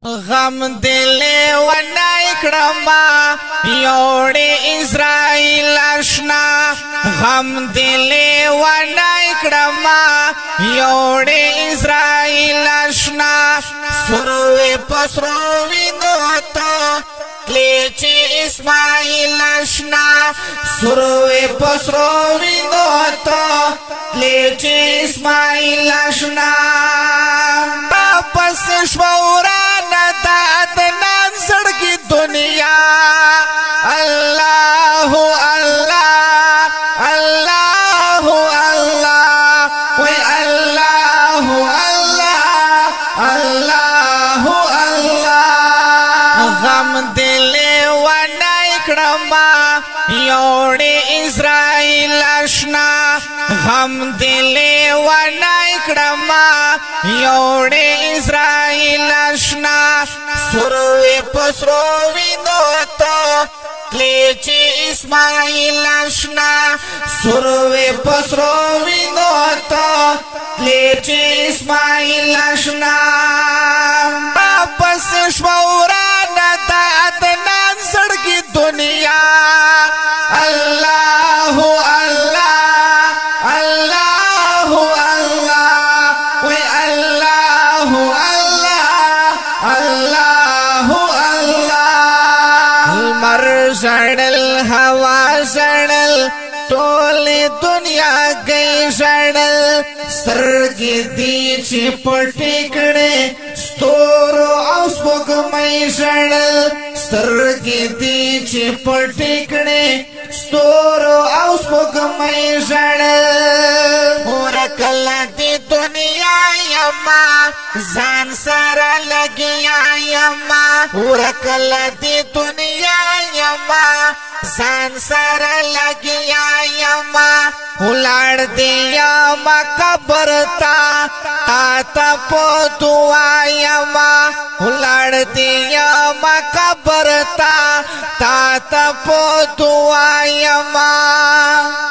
غم دل و نکړما یوړې اسرائیل آشنا غم دل و نکړما یوړې اسرائیل آشنا سروي پسروي نوتا کلیچ اسماعیل آشنا سروي پسروي نوتا کلیچ اسماعیل آشنا پس شورا دادنان سڑکی دنیا اللہ اللہ اللہ اللہ وی اللہ اللہ اللہ اللہ غم دل و نکړما یوړې اسرائیل آشنا غم دل و نکړما یوړې اسرائیل آشنا سروي پسروي نوتا کلیچ اسماعیل آشنا سروي پسروي نوتا کلیچ اسماعیل آشنا پس شورا دادنان سڑکی دنیا اللہ اللہ اللہ اللہ وی اللہ اللہ اللہ اللہ المر سڑل ہوا سڑل ټول دنیا گئی سڑل سترګې دي چې پټې کړې ستورو او سپوږمۍ سړل سترګې دي چې پټې کړې ستورو او سپوږمۍ سړل ورکله دې دنیا یما ځان سره لګیا یما ورکله دې دنیا یما ځان سره لګیا یما ولاړ دې یما قبر تا تا په دعا یما ولاړ دې یما قبر تا تا په دعا یما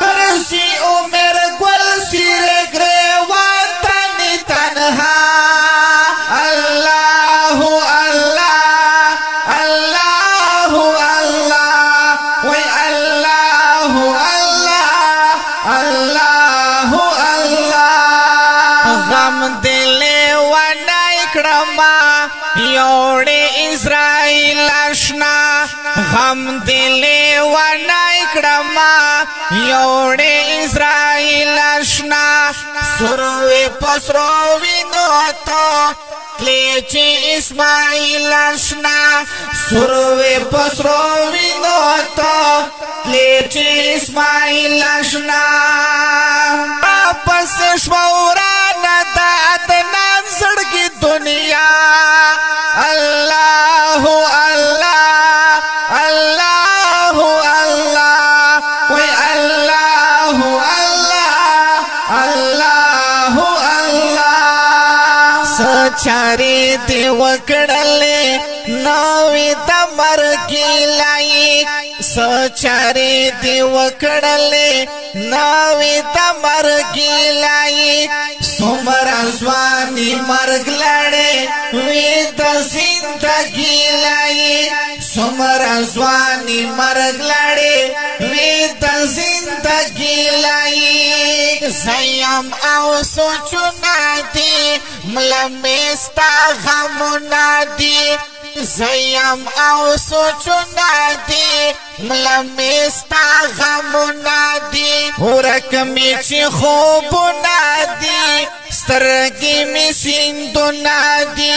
ترسي عمر ګل سیر ګریوان تني تنها الله الله الله الله وی الله الله الله الله غم دل و نکړما یوړې اسرائیل آشنا غم دل و نکړما یوړې اسرائیل آشنا سروي پسروي نوتا کلیچ اسماعیل آشنا سروي پسروي نوتا کلیچ اسماعیل آشنا پس شورا دادنان سڑکی دنیا اللہ اللہ اللہ اللہ وی اللہ اللہ اللہ اللہ سچاری دی وکڑلے نوی دمرگی لائک سچاری دی وکڑلے نوی دمرگی لائک سمرا زوانی مرگ لڑے وی دا زندگی لائک سمرا زوانی مرگ لڑے وی دا زندگی لائک زیم او سوچنا دی ملمیستا غمنا دی زیم او سوچنا دی ملمیستا غمنا دی ورکمی چی خوبنا دی سترگی می سندنا دی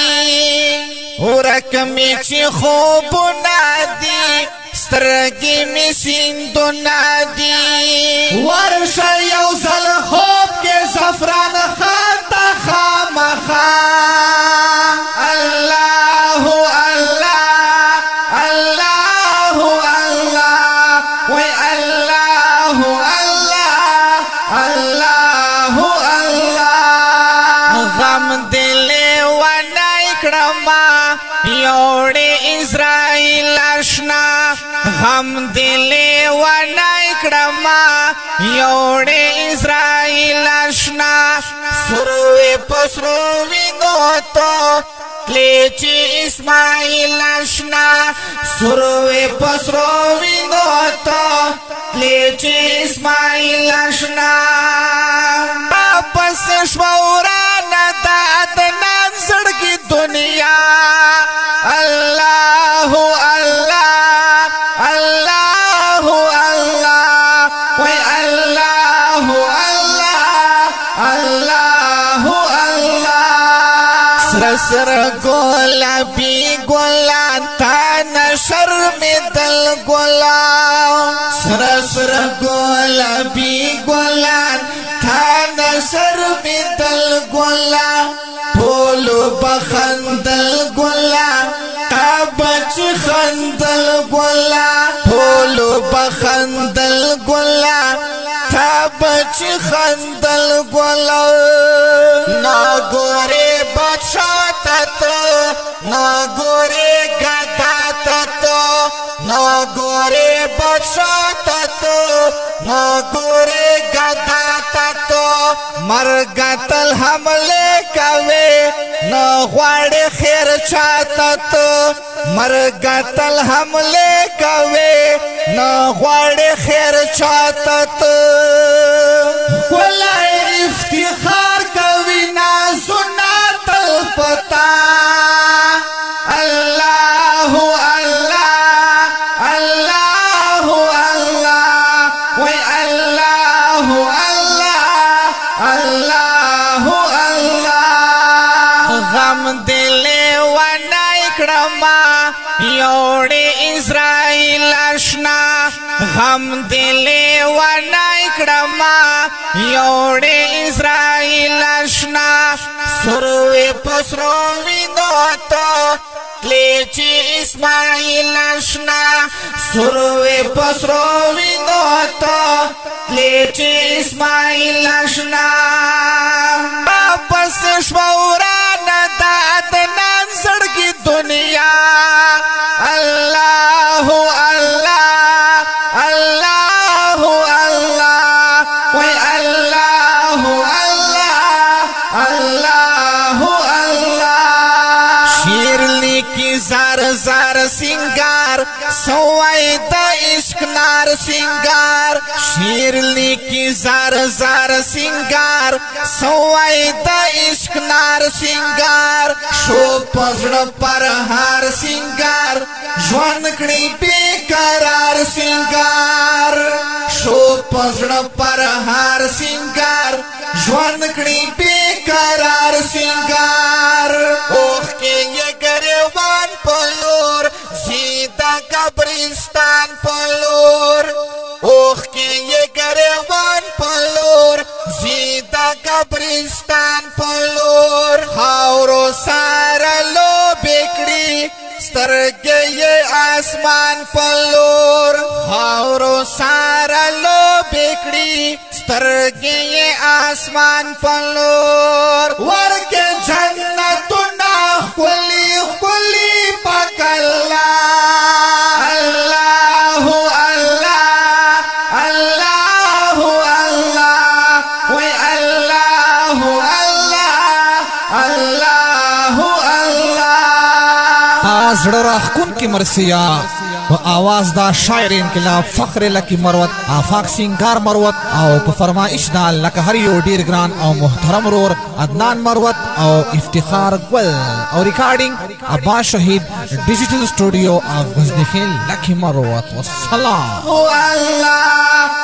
ورکمی چی خوبنا دی سترگی می سندنا دی ورشا یوزل خوب کے زفران خانتا خامخا اللہ اللہ اللہ اللہ وی اللہ اللہ اللہ اللہ غم دل و نکړما یوړې اسرائیل آشنا غم دل و نکړما کرما یوڑے اسرائیل اشنا سروے پسروی نوتو کلیچی اسماعیل اشنا سروے پسروی نوتو کلیچی اسماعیل اشنا واپس شورانا داد نانزڑ کی دنیا اللہ اللہ اللہ اللہ وی اللہ اللہ اللہ اللہ سر سر گولا بی گولا تان شرم دل گولا سر سر گولا بی گولا تان شرم دل گولا بولو بخندل گولا بچ خندل گولا بولو بخندل گولا تا بچ خندل گولا نا گورے بادشاہ تتو نا گورے گدا تتو نا گورے بادشاہ تتو نا گورے گدا تتو مرگتل حملے کوے نا غواڑے خیر چاہتا تو مرگتل حملے کوے نا غواڑے خیر چاہتا تو ولا افتخار کوي نا سنت الپتا اللہ اللہ اللہ اللہ وی اللہ اللہ اللہ اللہ غم دلے ونائی کرما یوڑے اسرائیل اشنا غم دلے ونائی کرما یوڑے اسرائیل اشنا سروے پسروی نوتو کلیچی اسماعیل اشنا سروے پسروی نوتو کلیچی اسماعیل اشنا واپس شورانا داد نانزڑ کی دنیا اللہ اللہ اللہ اللہ وی اللہ اللہ اللہ اللہ شیرلی کی زار زار سنگار سوائی دا عشق نار سنگار شیرلی کی زار زار سنگار سوائی دا عشق نار سنگار شو پزڑ پر ہار سنگار جوان کڑی بے قرار سنگار شو پزڑ پر ہار سنگار جوان کڑی بے قرار سنگار اوخ کے یہ گریوان پلور زیدہ قبرستان پلور اوخ کے یہ گریوان پلور زیدہ قبرستان پلور خاورو سارا لو بیکڑی سترگے یہ آسمان پلور خاورو سارا لو بیکڑی سترگے یہ آسمان پلور ورک جنتنا خلی خلی پاک اللہ اللہ اللہ اللہ اللہ وی اللہ اللہ اللہ اللہ زڑ راخکن کی مرسیا و آواز دا شاعر انقلاب فخر لکی مروت آفاق سنگار مروت او پا فرمائش دا لکا ہریو دیر گران او محترم رور عدنان مروت او افتخار گول او ریکارڈنگ ابا شہید ڈیجیٹل سٹوڈیو آف غزنی خیل لکی مروت والسلام اللہ